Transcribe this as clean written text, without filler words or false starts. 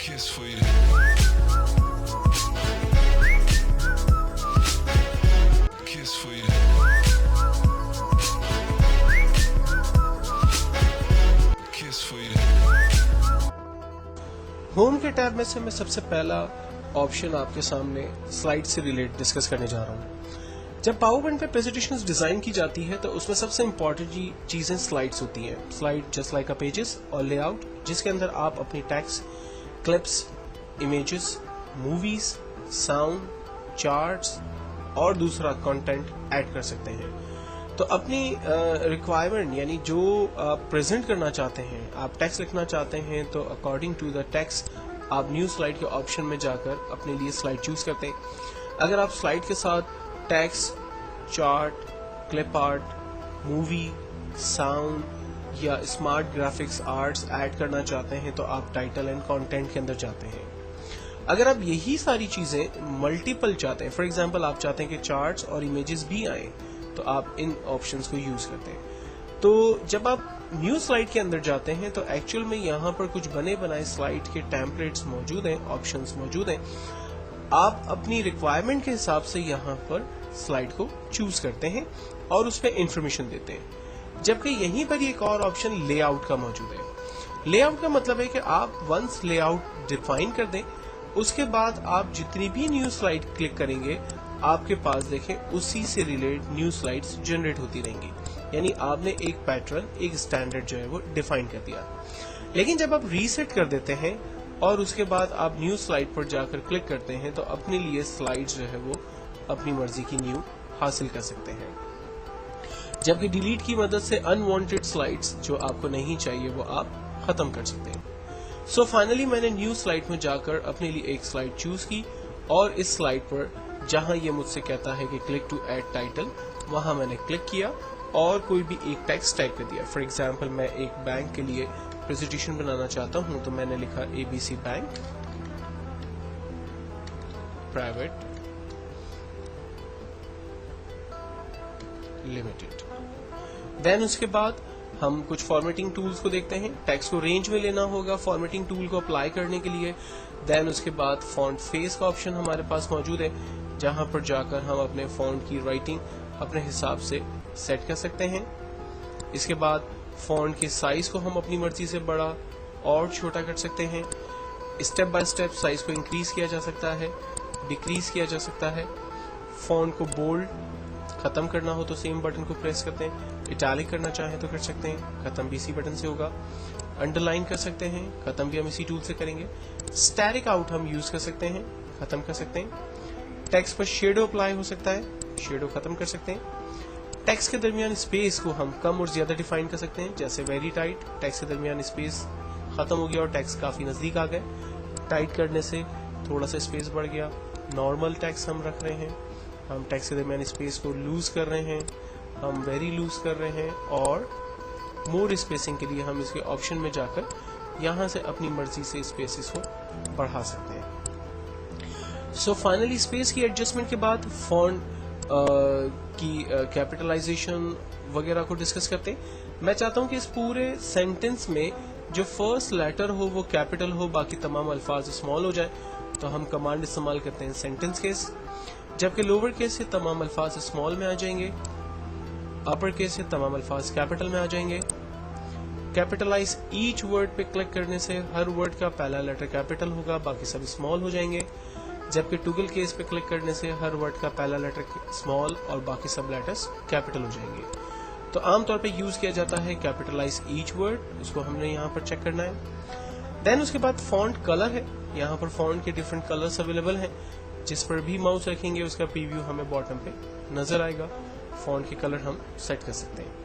kiss for you. Kiss for you. Kiss for you. Home के tab में से मैं सबसे पहला ऑप्शन आपके सामने स्लाइड से रिलेट डिस्कस करने जा रहा हूँ। जब पावर पॉइंट पे प्रेजेंटेशंस डिजाइन की जाती है तो उसमें सबसे इंपॉर्टेंट चीजें स्लाइड्स होती हैं। स्लाइड जस्ट लाइक अ पेजेस और लेआउट, जिसके अंदर आप अपनी text, clips, images, movies, sound, charts और दूसरा कंटेंट ऐड कर सकते हैं। तो अपनी रिक्वायरमेंट यानी जो आप प्रेजेंट करना चाहते हैं, आप टेक्स्ट लिखना चाहते हैं तो अकॉर्डिंग टू द टेक्स्ट आप न्यू स्लाइड के ऑप्शन में जाकर अपने लिए स्लाइड चूज करते हैं। अगर आप स्लाइड के साथ text, chart, clip art, movie, sound या स्मार्ट ग्राफिक्स आर्ट्स ऐड करना चाहते हैं तो आप टाइटल एंड कंटेंट के अंदर जाते हैं। अगर आप यही सारी चीजें मल्टीपल चाहते हैं, फॉर एग्जांपल आप चाहते हैं कि चार्ट्स और इमेजेस भी आए, तो आप इन ऑप्शंस को यूज करते हैं। तो जब आप न्यू स्लाइड के अंदर जाते हैं तो एक्चुअल में यहाँ पर कुछ बने बनाए स्लाइड के टेम्पलेट्स मौजूद हैं, ऑप्शंस मौजूद हैं। आप अपनी रिक्वायरमेंट के हिसाब से यहाँ पर स्लाइड को चूज करते हैं और उस पर इंफॉर्मेशन देते हैं। जबकि यहीं पर एक और ऑप्शन लेआउट का मौजूद है। लेआउट का मतलब है कि आप वंस लेआउट डिफाइन कर दें, उसके बाद आप जितनी भी न्यू स्लाइड क्लिक करेंगे आपके पास देखें उसी से रिलेटेड न्यू स्लाइड्स जनरेट होती रहेंगी। यानी आपने एक पैटर्न, एक स्टैंडर्ड जो है वो डिफाइन कर दिया। लेकिन जब आप रीसेट कर देते हैं और उसके बाद आप न्यू स्लाइड पर जाकर क्लिक करते हैं तो अपने लिए स्लाइड्स जो है वो अपनी मर्जी की न्यू हासिल कर सकते हैं। जबकि डिलीट की मदद से अनवांटेड स्लाइड्स जो आपको नहीं चाहिए वो आप खत्म कर सकते हैं। सो फाइनली मैंने न्यू स्लाइड में जाकर अपने लिए एक स्लाइड चूज की और इस स्लाइड पर जहां ये मुझसे कहता है कि क्लिक टू ऐड टाइटल, वहां मैंने क्लिक किया और कोई भी एक टेक्स्ट टाइप कर दिया। फॉर एग्जाम्पल मैं एक बैंक के लिए प्रेजेंटेशन बनाना चाहता हूं तो मैंने लिखा ABC bank private limited. Then उसके बाद हम कुछ फॉर्मेटिंग टूल्स को देखते हैं। टेक्स्ट को रेंज में लेना होगा फॉर्मेटिंग टूल को अप्लाई करने के लिए। देन उसके बाद फॉन्ट फेस का ऑप्शन हमारे पास मौजूद है, जहां पर जाकर हम अपने फॉन्ट की राइटिंग अपने हिसाब से सेट कर सकते हैं। इसके बाद फॉन्ट के साइज को हम अपनी मर्जी से बड़ा और छोटा कर सकते हैं। स्टेप बाय स्टेप साइज को इंक्रीज किया जा सकता है, डिक्रीज किया जा सकता है। फॉन्ट को बोल्ड खत्म करना हो तो सेम बटन को प्रेस करते हैं। इटैलिक करना चाहें तो कर सकते हैं, खत्म भी इसी बटन से होगा। अंडरलाइन कर सकते हैं, खत्म भी हम इसी टूल से करेंगे। स्टैटिक आउट हम यूज कर सकते हैं, खत्म कर सकते हैं। टेक्स्ट पर शेडो अप्लाई हो सकता है, शेडो खत्म कर सकते हैं। टेक्स्ट के दरमियान स्पेस को हम कम और ज्यादा डिफाइन कर सकते हैं, जैसे वेरी टाइट, टेक्स्ट के दरमियान स्पेस खत्म हो गया और टेक्स्ट काफी नजदीक आ गए। टाइट करने से थोड़ा सा स्पेस बढ़ गया। नॉर्मल टेक्स्ट हम रख रहे हैं, हम टेक्स्ट के दरमियान स्पेस को लूज कर रहे हैं, हम वेरी लूज कर रहे हैं और मोर स्पेसिंग के लिए हम इसके ऑप्शन में जाकर यहां से अपनी मर्जी से स्पेसेस को बढ़ा सकते हैं। सो फाइनली स्पेस की एडजस्टमेंट के बाद फॉन्ट की कैपिटलाइजेशन वगैरह को डिस्कस करते हैं। मैं चाहता हूं कि इस पूरे सेंटेंस में जो फर्स्ट लेटर हो वो कैपिटल हो, बाकी तमाम अल्फाज स्मॉल हो जाए, तो हम कमांड इस्तेमाल करते हैं सेंटेंस केस। जबकि लोअर केस से तमाम अल्फाज स्मॉल में आ जाएंगे, अपर केस से तमाम अल्फाज कैपिटल में आ जाएंगे। कैपिटलाइज ईच वर्ड पे क्लिक करने से हर वर्ड का पहला लेटर कैपिटल होगा, बाकी सब स्मॉल हो जाएंगे। जबकि टुगल केस पे क्लिक करने से हर वर्ड का पहला लेटर स्मॉल और बाकी सब लेटर्स कैपिटल हो जाएंगे। तो आमतौर पे यूज किया जाता है कैपिटलाइज ईच वर्ड, उसको हमने यहाँ पर चेक करना है। देन उसके बाद फॉन्ट कलर है, यहाँ पर फॉन्ट के डिफरेंट कलर्स अवेलेबल हैं। जिस पर भी माउस रखेंगे उसका प्रीव्यू हमें बॉटम पे नजर आएगा। फॉन्ट के कलर हम सेट कर सकते हैं।